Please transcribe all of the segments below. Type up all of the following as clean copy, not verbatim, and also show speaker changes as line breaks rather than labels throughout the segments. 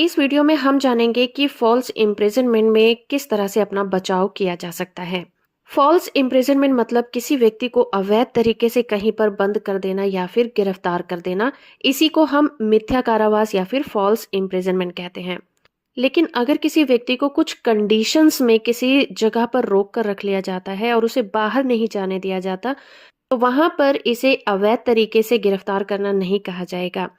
इस वीडियो में हम जानेंगे कि फॉल्स इम्प्रिजनमेंट में किस तरह से अपना बचाव किया जा सकता है। फॉल्स इम्प्रिजनमेंट मतलब किसी व्यक्ति को अवैध तरीके से कहीं पर बंद कर देना या फिर गिरफ्तार कर देना। इसी को हम मिथ्या कारावास या फिर फॉल्स इम्प्रिजनमेंट कहते हैं। लेकिन अगर किसी व्यक्ति को कुछ कंडीशंस में किसी जगह पर रोक कर रख लिया जाता है और उसे बाहर नहीं जाने दिया जाता, तो वहां पर इसे अवैध तरीके से गिरफ्तार करना नहीं कहा जाएगा।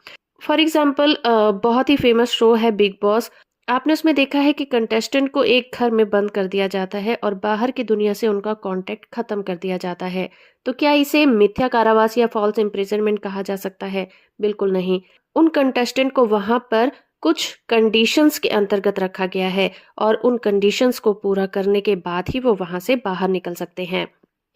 फॉर एग्जाम्पल, बहुत ही फेमस शो है बिग बॉस। आपने उसमें देखा है कि कंटेस्टेंट को एक घर में बंद कर दिया जाता है और बाहर की दुनिया से उनका कांटेक्ट खत्म कर दिया जाता है। तो क्या इसे मिथ्या कारावास या फॉल्स इम्प्रिजनमेंट कहा जा सकता है? बिल्कुल नहीं। उन कंटेस्टेंट को वहां पर कुछ कंडीशंस के अंतर्गत रखा गया है और उन कंडीशंस को पूरा करने के बाद ही वो वहां से बाहर निकल सकते हैं।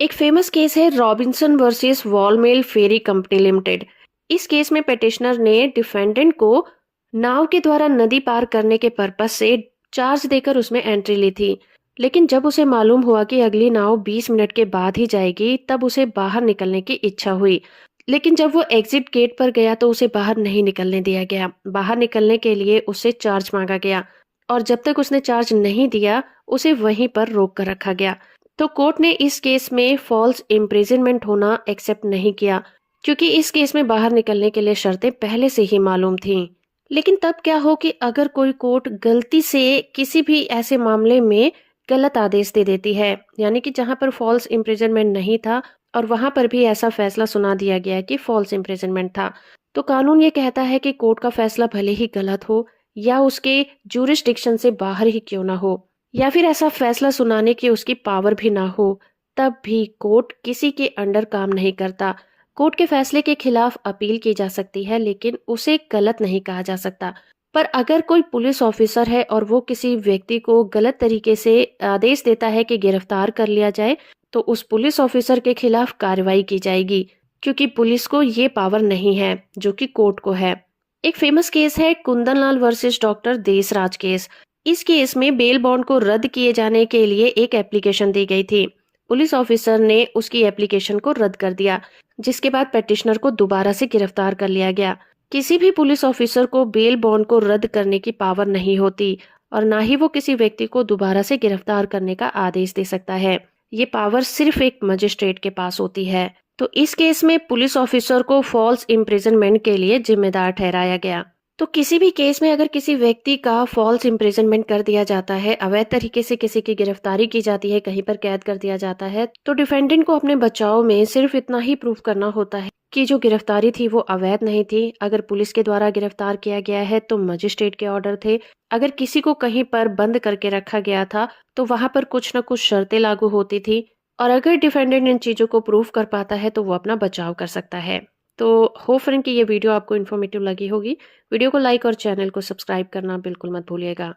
एक फेमस केस है रॉबिन्सन वर्सेस वॉलमेल फेरी कंपनी लिमिटेड। इस केस में पेटिशनर ने डिफेंडेंट को नाव के द्वारा नदी पार करने के पर्पस से चार्ज देकर उसमें एंट्री ली थी। लेकिन जब उसे मालूम हुआ कि अगली नाव 20 मिनट के बाद ही जाएगी, तब उसे बाहर निकलने की इच्छा हुई। लेकिन जब वो एग्जिट गेट पर गया तो उसे बाहर नहीं निकलने दिया गया। बाहर निकलने के लिए उससे चार्ज मांगा गया और जब तक उसने चार्ज नहीं दिया, उसे वहीं पर रोक कर रखा गया। तो कोर्ट ने इस केस में फॉल्स इम्प्रिजनमेंट होना एक्सेप्ट नहीं किया, क्योंकि इस केस में बाहर निकलने के लिए शर्तें पहले से ही मालूम थीं। लेकिन तब क्या हो कि अगर कोई कोर्ट गलती से किसी भी ऐसे मामले में गलत आदेश दे देती है, यानी कि जहां पर फॉल्स इम्प्रिजनमेंट नहीं था और वहां पर भी ऐसा फैसला सुना दिया गया कि फॉल्स इम्प्रिजनमेंट था, तो कानून ये कहता है कि कोर्ट का फैसला भले ही गलत हो या उसके जुरिस्डिक्शन से बाहर ही क्यों ना हो, या फिर ऐसा फैसला सुनाने की उसकी पावर भी ना हो, तब भी कोर्ट किसी के अंडर काम नहीं करता। कोर्ट के फैसले के खिलाफ अपील की जा सकती है, लेकिन उसे गलत नहीं कहा जा सकता। पर अगर कोई पुलिस ऑफिसर है और वो किसी व्यक्ति को गलत तरीके से आदेश देता है कि गिरफ्तार कर लिया जाए, तो उस पुलिस ऑफिसर के खिलाफ कार्रवाई की जाएगी, क्योंकि पुलिस को ये पावर नहीं है जो कि कोर्ट को है। एक फेमस केस है Kundan Lal versus doctor Desraj case. इस केस में बेल बॉन्ड को रद्द किए जाने के लिए एक एप्लीकेशन दी गई थी। पुलिस ऑफिसर ने उसकी एप्लीकेशन को रद्द कर दिया, जिसके बाद पेटिशनर को दोबारा से गिरफ्तार कर लिया गया। किसी भी पुलिस ऑफिसर को बेल बॉन्ड को रद्द करने की पावर नहीं होती और ना ही वो किसी व्यक्ति को दोबारा से गिरफ्तार करने का आदेश दे सकता है। ये पावर सिर्फ एक मजिस्ट्रेट के पास होती है। तो इस केस में पुलिस ऑफिसर को फॉल्स इम्प्रिजनमेंट के लिए जिम्मेदार ठहराया गया। तो किसी भी केस में अगर किसी व्यक्ति का फॉल्स इम्प्रिजनमेंट कर दिया जाता है, अवैध तरीके से किसी की गिरफ्तारी की जाती है, कहीं पर कैद कर दिया जाता है, तो डिफेंडेंट को अपने बचाव में सिर्फ इतना ही प्रूफ करना होता है कि जो गिरफ्तारी थी वो अवैध नहीं थी। अगर पुलिस के द्वारा गिरफ्तार किया गया है तो मजिस्ट्रेट के ऑर्डर थे। अगर किसी को कहीं पर बंद करके रखा गया था तो वहां पर कुछ न कुछ शर्तें लागू होती थी। और अगर डिफेंडेंट इन चीजों को प्रूफ कर पाता है तो वो अपना बचाव कर सकता है। तो होप फ्रेंड कि ये वीडियो आपको इन्फॉर्मेटिव लगी होगी। वीडियो को लाइक और चैनल को सब्सक्राइब करना बिल्कुल मत भूलिएगा।